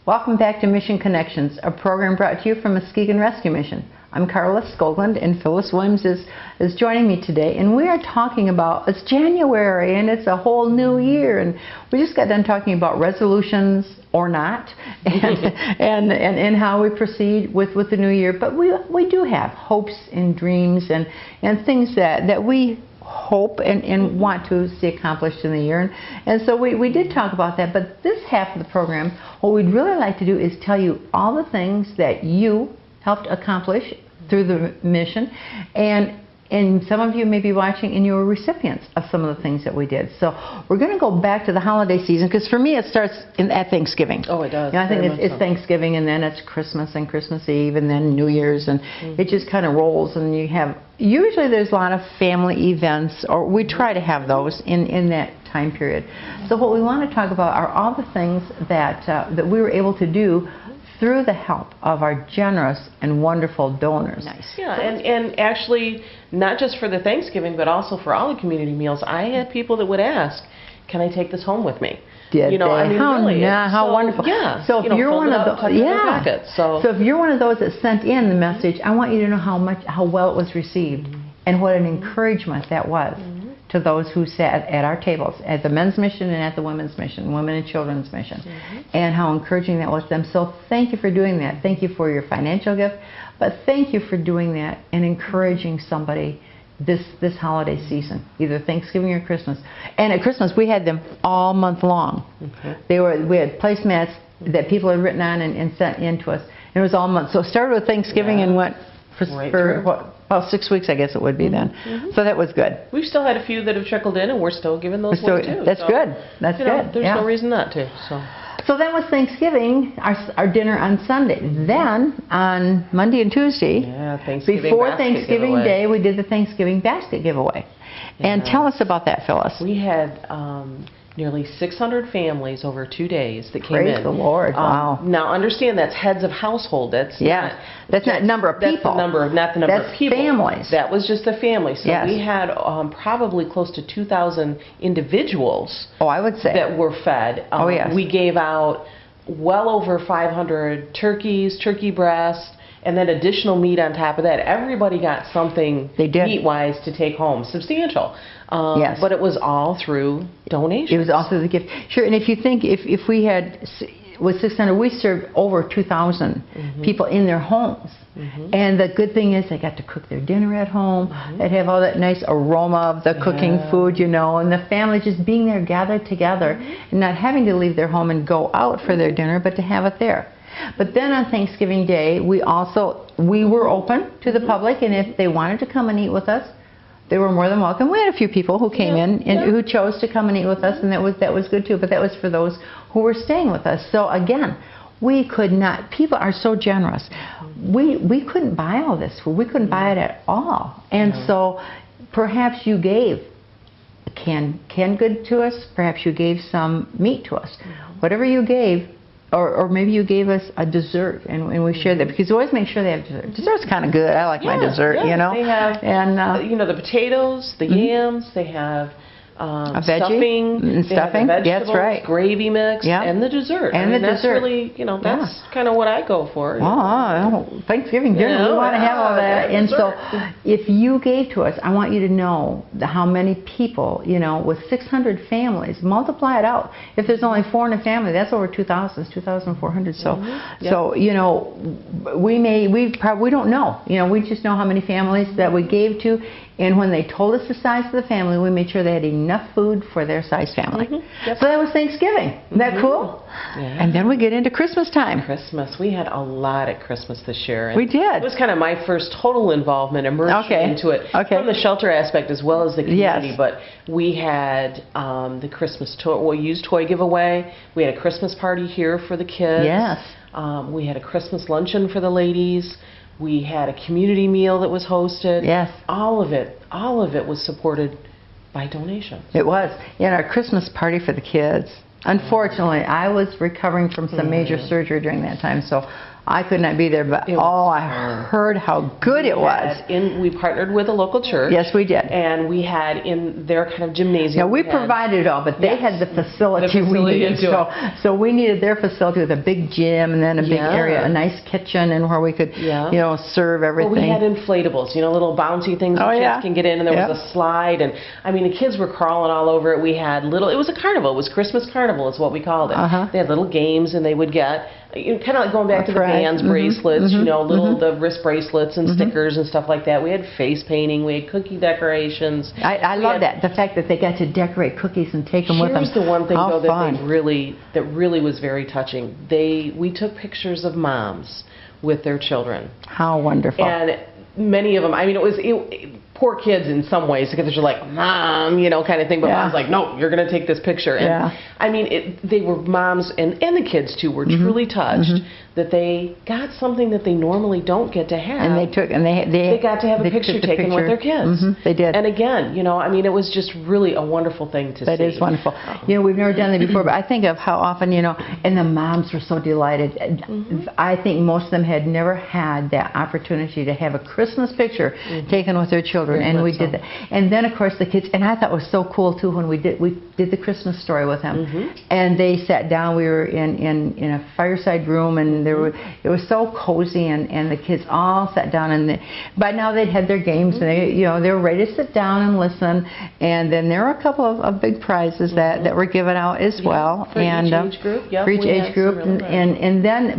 Welcome back to Mission Connections, a program brought to you from Muskegon Rescue Mission. I'm Carla Skoglund, and Phyllis Williams is joining me today, and we are talking about, it's January and it's a whole new year, and we just got done talking about resolutions or not, and how we proceed with the new year. But we do have hopes and dreams and things that we hope and want to see accomplished in the year, and so we did talk about that. But this half of the program, what we'd really like to do is tell you all the things that you helped accomplish through the mission, and some of you may be watching and you were recipients of some of the things that we did. So we're going to go back to the holiday season, because for me it starts at Thanksgiving. Oh, it does. You know, I think it's Thanksgiving, and then it's Christmas and Christmas Eve, and then New Year's, and it just kind of rolls, and you have, usually there's a lot of family events, or we try to have those in that time period. So what we want to talk about are all the things that we were able to do through the help of our generous and wonderful donors. Nice. Yeah, and actually, not just for the Thanksgiving, but also for all the community meals, I had people that would ask, can I take this home with me? Did they? I mean, really, how wonderful. Yeah. So if you're one of those, so if you're one of those that sent in the message, I want you to know how well it was received, and what an encouragement that was to those who sat at our tables, at the men's mission and at the women's mission, women and children's mission, and how encouraging that was to them. So thank you for doing that. Thank you for your financial gift, but thank you for doing that and encouraging somebody this holiday season, either Thanksgiving or Christmas. And at Christmas, we had them all month long. We had placemats that people had written on and sent in to us, and it was all month. So it started with Thanksgiving and went for about 6 weeks, I guess it would be then. So that was good. We've still had a few that have trickled in, and we're still giving those away too. That's good. That's good. There's no reason not to. So that was Thanksgiving, our dinner on Sunday. Then on Monday and Tuesday, before Thanksgiving Day, we did the Thanksgiving basket giveaway. And tell us about that, Phyllis. We had nearly 600 families over 2 days that came in. Praise the Lord! Wow. Now understand, that's heads of household. That's not number of people. Not the number of people. Families. That was just the family. So we had probably close to 2,000 individuals. Oh, I would say that were fed. We gave out well over 500 turkeys, turkey breasts, and then additional meat on top of that. Everybody got something meat-wise to take home, substantial. But it was all through donations. It was all through the gift. Sure, and if you think, if we had, with 600, we served over 2,000 people in their homes. And the good thing is they got to cook their dinner at home. They'd have all that nice aroma of the cooking food, you know, and the family just being there gathered together and not having to leave their home and go out for their dinner, but to have it there. But then on Thanksgiving Day, we were open to the public, and if they wanted to come and eat with us, they were more than welcome. We had a few people who came in and who chose to come and eat with us, and that was good too. But that was for those who were staying with us. So again, we could not. People are so generous. We couldn't buy all this food. We couldn't buy it at all. And so perhaps you gave canned good to us. Perhaps you gave some meat to us. Whatever you gave. Or maybe you gave us a dessert, and we shared that, because we always make sure they have dessert. Dessert's kind of good. I like my dessert, you know. They have, the potatoes, the yams. They have a stuffing, vegetables, that's right. Gravy mix, and the dessert. That's really, that's kind of what I go for. Thanksgiving dinner, we want to have all that. And so, if you gave to us, I want you to know how many people, with 600 families, multiply it out. If there's only 4 in a family, that's over 2,000, 2,400. So, we don't know. We just know how many families that we gave to. And when they told us the size of the family, we made sure they had enough food for their size family. So that was Thanksgiving. Isn't that cool? And then we get into Christmas time. Christmas. We had a lot at Christmas this year. And we did. It was kind of my first total involvement, immersion into it, from the shelter aspect as well as the community. But we had the Christmas used toy giveaway. We had a Christmas party here for the kids. We had a Christmas luncheon for the ladies. We had a community meal that was hosted. All of it was supported by donations. It was. And our Christmas party for the kids. Unfortunately, I was recovering from some major surgery during that time, so I could not be there, but I heard how good it was. We partnered with a local church. Yes, we did. And we had in their kind of gymnasium. Now, we provided it all, but they had the facility we needed. So we needed their facility with a big gym and then a big area, a nice kitchen, and where we could, serve everything. Well, we had inflatables, little bouncy things that kids can get in, and there was a slide. And, I mean, the kids were crawling all over it. We had it was a carnival. It was Christmas carnival is what we called it. They had little games, and they would get, kind of like going back to the band's bracelets, the wrist bracelets and stickers and stuff like that. We had face painting, we had cookie decorations. I love that, the fact that they got to decorate cookies and take them with them. Here's the one thing though that really was very touching. We took pictures of moms with their children. How wonderful. And many of them, I mean, it was poor kids in some ways because they're like, Mom, kind of thing. But Mom's like, no, you're going to take this picture. And I mean, they were moms, and the kids too were truly touched that they got something that they normally don't get to have. And they got to have a picture taken with their kids. They did. And again, I mean, it was just really a wonderful thing to see. That is wonderful. We've never done that before, but I think of how often, and the moms were so delighted. I think most of them had never had that opportunity to have a Christmas picture taken with their children, and we did that. And then, of course, the kids, and I thought it was so cool too when we did the Christmas story with them, and they sat down. We were in a fireside room, and it was so cozy, and the kids all sat down, and by now they'd had their games, and they were ready to sit down and listen. And then there were a couple of big prizes that were given out as well, for each age group. For each age group,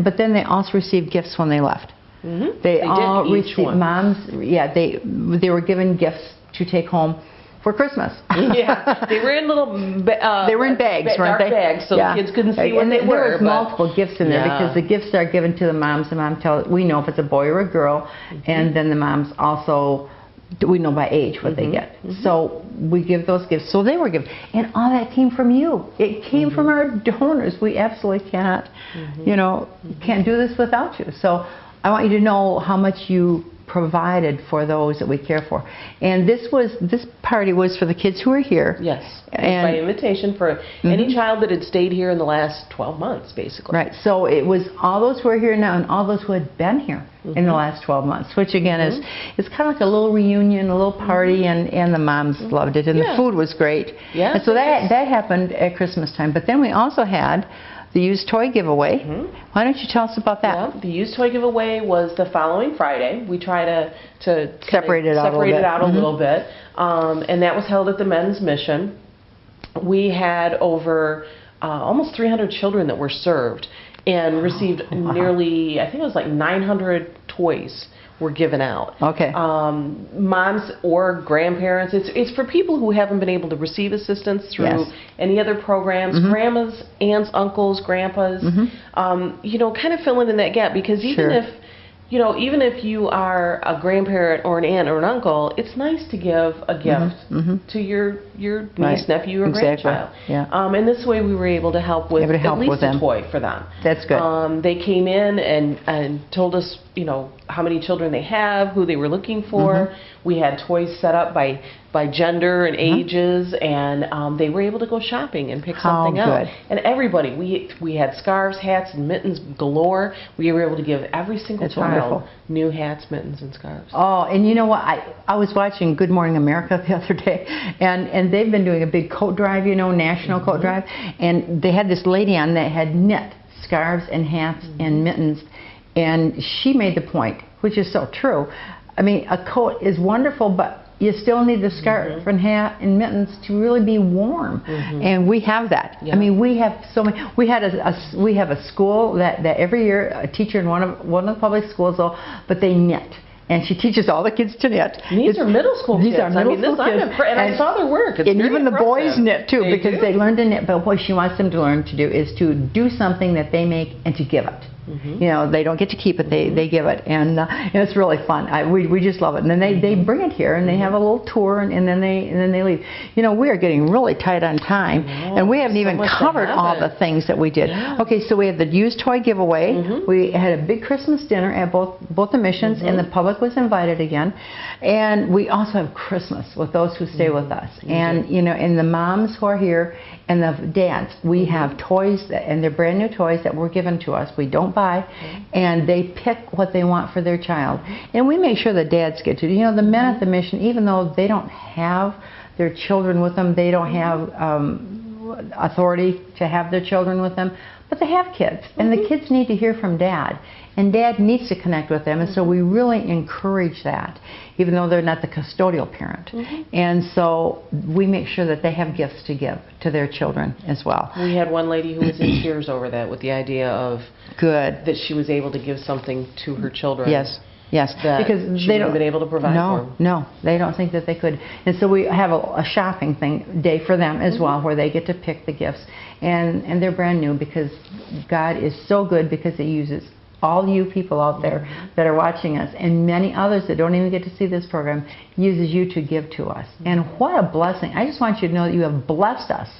but then they also received gifts when they left. They all received moms. Yeah, they were given gifts to take home for Christmas. They were in little they were in bags, weren't they? Bags, so the kids couldn't see what they were. There was multiple gifts in there because the gifts are given to the moms. The mom we know if it's a boy or a girl, and then the moms also, we know by age what they get. So we give those gifts. So they were given, and all that came from you. It came from our donors. We absolutely cannot, can't do this without you. So I want you to know how much you provided for those that we care for. And this party was for the kids who are here. Yes. And by invitation for any child that had stayed here in the last 12 months, basically. Right. So it was all those who are here now and all those who had been here in the last 12 months, which again is kind of like a little reunion, a little party, and the moms loved it, and the food was great. Yeah. And so that happened at Christmas time. But then we also had the used toy giveaway. Why don't you tell us about that? Yeah, the used toy giveaway was the following Friday. We try to separate it out a little bit. And that was held at the Men's Mission. We had over almost 300 children that were served and received nearly, I think it was like 900 toys were given out. Okay. Moms or grandparents. It's for people who haven't been able to receive assistance through any other programs. Grandmas, aunts, uncles, grandpas. Kind of filling in that gap, because even if you are a grandparent or an aunt or an uncle, it's nice to give a gift to your niece, nephew, or grandchild. Yeah. And this way we were able to help with at least a toy for them. That's good. They came in and told us, how many children they have, who they were looking for. We had toys set up by gender and ages, and they were able to go shopping and pick something out. And everybody, we had scarves, hats, and mittens galore. We were able to give every single child new hats, mittens, and scarves. Oh, and you know what? I was watching Good Morning America the other day, and they've been doing a big coat drive, national coat drive, and they had this lady on that had knit scarves and hats and mittens. And she made the point, which is so true. I mean, a coat is wonderful, but you still need the scarf and hat and mittens to really be warm. And we have that. I mean, we have so many. We have a school that every year, a teacher in one of the public schools, but they knit. And she teaches all the kids to knit. These are middle school kids. These are middle school kids. And I saw their work. It's and even the boys knit too, because they learn to knit. But what she wants them to learn to do is to do something that they make and to give it. They don't get to keep it; they give it, and it's really fun. We just love it. And then they bring it here, and they have a little tour, and then they leave. We are getting really tight on time, and we haven't even covered all the things that we did. Okay, so we had the used toy giveaway. We had a big Christmas dinner at both the missions, and the public was invited again. And we also have Christmas with those who stay with us, and and the moms who are here and the dads. We have toys and they're brand new toys that were given to us. We don't by, and they pick what they want for their child. And we make sure the dads get to. You know, the men at the mission, even though they don't have their children with them, they don't have authority to have their children with them, but they have kids, and the kids need to hear from Dad, and Dad needs to connect with them, and so we really encourage that, even though they're not the custodial parent. And so we make sure that they have gifts to give to their children as well. We had one lady who was in tears over that, with the idea of that she was able to give something to her children. Yes. Yes, because they don't been able to provide for them. No, they don't think that they could. And so we have a shopping day for them as well, where they get to pick the gifts, and they're brand new, because God is so good, because He uses all you people out there that are watching us, and many others that don't even get to see this program, uses you to give to us. And what a blessing. I just want you to know that you have blessed us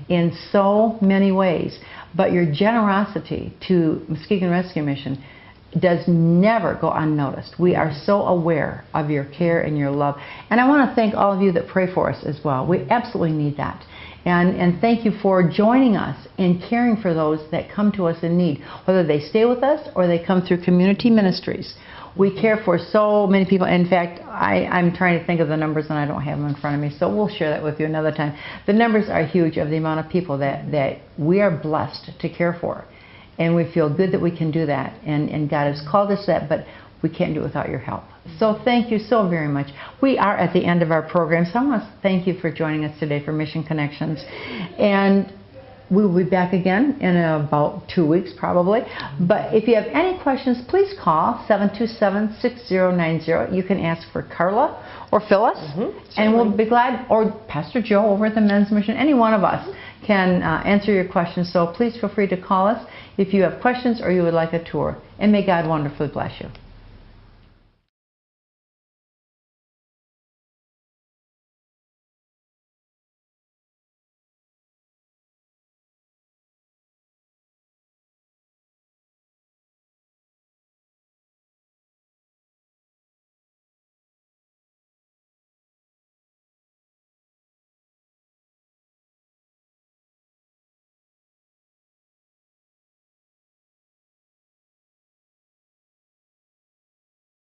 in so many ways, but your generosity to Muskegon Rescue Mission does never go unnoticed. We are so aware of your care and your love. And I want to thank all of you that pray for us as well. We absolutely need that. And thank you for joining us and caring for those that come to us in need, whether they stay with us or they come through community ministries. We care for so many people. In fact, I'm trying to think of the numbers, and I don't have them in front of me, so we'll share that with you another time. The numbers are huge of the amount of people that we are blessed to care for. And we feel good that we can do that. And God has called us that, but we can't do it without your help. So thank you so very much. We are at the end of our program, so I want to thank you for joining us today for Mission Connections. And we will be back again in about 2 weeks probably. But if you have any questions, please call 727-6090. You can ask for Carla or Phyllis, and we'll be glad, or Pastor Joe over at the Men's Mission, any one of us can answer your questions. So please feel free to call us if you have questions or you would like a tour. And may God wonderfully bless you.